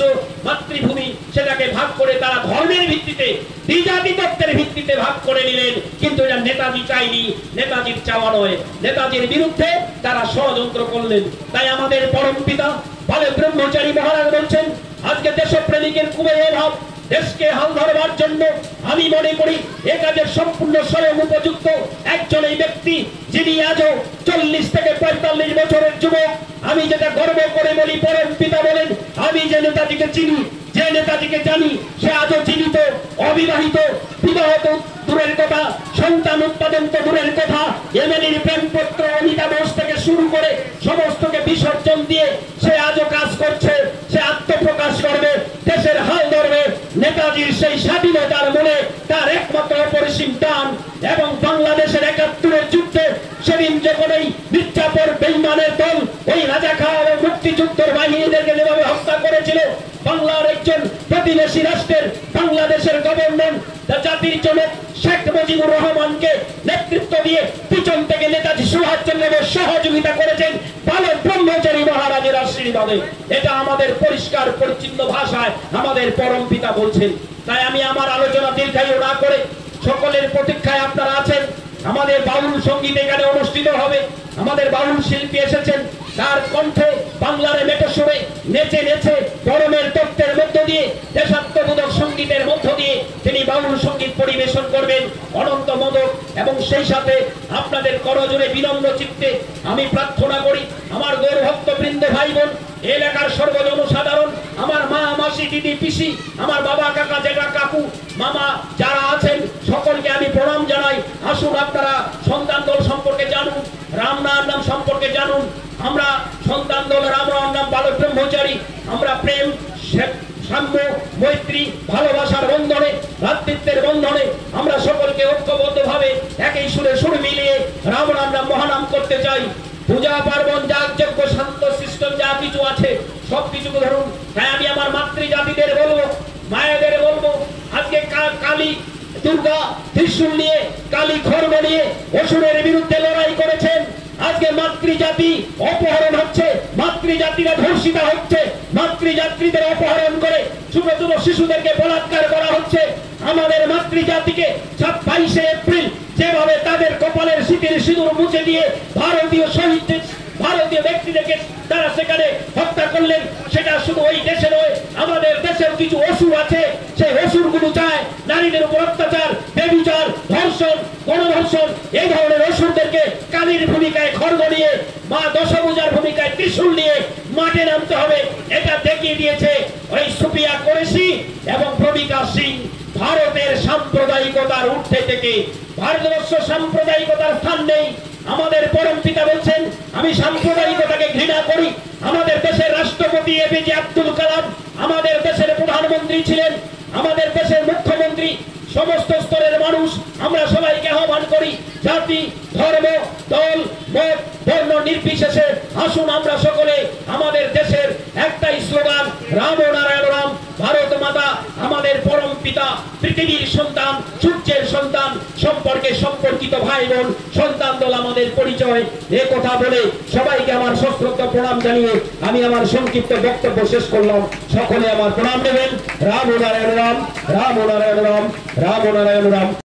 মাতৃভূমি, সেটাকে ভাগ করে তারা ধর্মের ভিত্তিতে, দ্বিজাতি তত্ত্বের ভিত্তিতে ভাগ করে নিলেন। কিন্তু এটা নেতাজি চাইনি, নেতাজির চাওয়া নয়, নেতাজির বিরুদ্ধে তারা ষড়যন্ত্র করলেন। তাই আমাদের পরম পিতা বালক ব্রহ্মচারী মহারাজ বলছেন, আজকে দেশপ্রেমিকের খুবই অভাব। দেশকে হাল ধরবার জন্য আমি মনে করি এ কাজের সম্পূর্ণ স্বয়ং উপযুক্ত একজন এই ব্যক্তি, যিনি আজও 40 থেকে 45 বছরের যুবক। আমি যেটা গর্ব করে বলি, পরম পিতা বলেন, আমি যে নেতাজিকে চিনি, যে নেতাজিকে জানি, সে আজও জীবিত, অবিবাহিত, বিবাহিত দূরের কথা, সন্তান উৎপাদন তো দূরের কথা। এমএলএর প্রেমপত্র অমিতা বোস থেকে শুরু করে সমস্তকে বিসর্জন দিয়ে সে আজও কাজ করছে, সে আত্মপ্রকাশ করবে, দেশের হাল ধরবে। নেতাজির সেই স্বাধীনতার মনে তার একমাত্র অপরিসীম টান, এবং বাংলাদেশের ৭১-এর যুদ্ধে সেদিন যখন এই মির্জাপুর বেঈমানের দল ওই রাজা খাঁ এবং মুক্তিযুদ্ধের বাহিনীদেরকে যেভাবে হত্যা করেছিল, বাংলার একজন প্রতিবেশী রাষ্ট্রের বাংলাদেশের গভর্নর জাতির জনক শেখ মুজিবুর রহমানকে নেতৃত্ব দিয়ে পিছন থেকে নেতাজি সুভাষচন্দ্র বোস সহযোগিতা করেছেন বালক ব্রহ্মচারী মহারাজের আশীর্বাদে। এটা আমাদের পরিষ্কার পরিচ্ছন্ন ভাষায় আমাদের পরম পিতা বলছেন। তাই আমি আমার আলোচনা দীর্ঘায়ু না করে সকলের প্রতীক্ষায় আপনারা আছেন। আমাদের বাউল সঙ্গীত এখানে অনুষ্ঠিত হবে। আমাদের বাউল শিল্পী এসেছেন, তার কণ্ঠে বাংলার মেটো সুরে নেচে নেচে গরমের তত্ত্বের মধ্য দিয়ে দেশাত্মবোধক সঙ্গীতের মধ্য দিয়ে তিনি বাউল সঙ্গীত পরিবেশন করবেন অনন্ত মোদক। এবং সেই সাথে আপনাদের করজোড়ে বিনম্র চিত্তে আমি প্রার্থনা করি, আমার গৌরভক্ত বৃন্দ ভাই বোন, এলাকার সর্বজনসাধারণ, আমার মা মাসি দিদি পিসি, আমার বাবা কাকা জেঠা কাকু মামা যারা আছেন সকলকে আমি প্রণাম জানাই। আসুন আপনারা সন্তান দল সম্পর্কে জানুন, রামনার নাম সম্পর্কে জানুন। আমরা সন্তান দল রামনার নাম বালক ব্রহ্মচারী, আমরা প্রেম সাম্য মৈত্রী ভালোবাসার বন্ধনে ভ্রাতৃত্বের বন্ধনে আমরা সকলকে ঐক্যবদ্ধভাবে একই সুরে সুর মিলিয়ে রামনার নাম মহানাম করতে চাই। পূজা পার্বণ যাগযজ্ঞ শান্ত সিস্টেম যা কিছু আছে সবকিছুকে ধরুন। তাই আমি আমার মাতৃজাতিদের বলবো, মায়েদের বলবো, আজকে কালী দুর্গা ত্রিশূল নিয়ে, কালী খড়গ নিয়ে অসুরের বিরুদ্ধে লড়াই করেছেন। আজকে মাতৃজাতি অপহরণ হচ্ছে, মাতৃজাতিরা ধর্ষিতা হচ্ছে, মাতৃযাত্রীদের অপহরণ করে ছোট ছোট শিশুদেরকে বলাৎকার করা হচ্ছে। আমাদের মাতৃজাতিকে ২২শে এপ্রিল যেভাবে তাদের কপালের শীতের সিঁদুর মুছে দিয়ে ভারতীয় শহীদদের, ভারতীয় ব্যক্তিদেরকে তারা সেখানে হত্যা করলেন, সেটা শুধু ওই দেশে নয়, আমাদের দেশের কিছু অসুর আছে, সেই অসুরগুলো চায় নারীদের উপর অত্যাচার, ব্যভিচার, ধর্ষণ, গণধর্ষণ, এই ধরনের অসুরদেরকে কালীর ভূমিকায় খড়গ নিয়ে, মা দশভূজার ভূমিকায় ত্রিশূল নিয়ে মাঠে নামতে হবে। এটা দেখিয়ে দিয়েছে ওই সুফিয়া কুরেশি এবং প্রবিকা সিং। ভারতের সাম্প্রদায়িকতার ঊর্ধ্বে থেকে ভারতবর্ষ সাম্প্রদায়িকতার স্থান নেই। আমাদের পরম পিতা বলছেন, আমি সাম্প্রদায়িকতাকে ঘৃণা করি। আমাদের দেশের রাষ্ট্রপতি এপিজে আব্দুল কালাম আমাদের দেশের প্রধানমন্ত্রী ছিলেন, আমাদের দেশের মুখ্যমন্ত্রী। সমস্ত স্তরের মানুষ আমরা সবাইকে আহ্বান করি, জাতি ধর্ম দল মত বর্ণ নির্বিশেষে আসুন আমরা সকলে আমাদের দেশের একটাই স্লোগান, রাম নারায়ণ রাম, ভারত মাতা আমাদের পরম পিতা, পৃথিবীর সন্তান, সূর্যের সন্তান, সম্পর্কে সম্পর্কিত ভাই বোন, সন্তান দল আমাদের পরিচয়। এ কথা বলে সবাইকে আমার সশ্রদ্ধ প্রণাম জানিয়ে আমি আমার সংক্ষিপ্ত বক্তব্য শেষ করলাম। সকলে আমার প্রণাম নেবেন। রাম নারায়ণ রাম, রাম নারায়ণ রাম, রাম নারায়ণ রাম।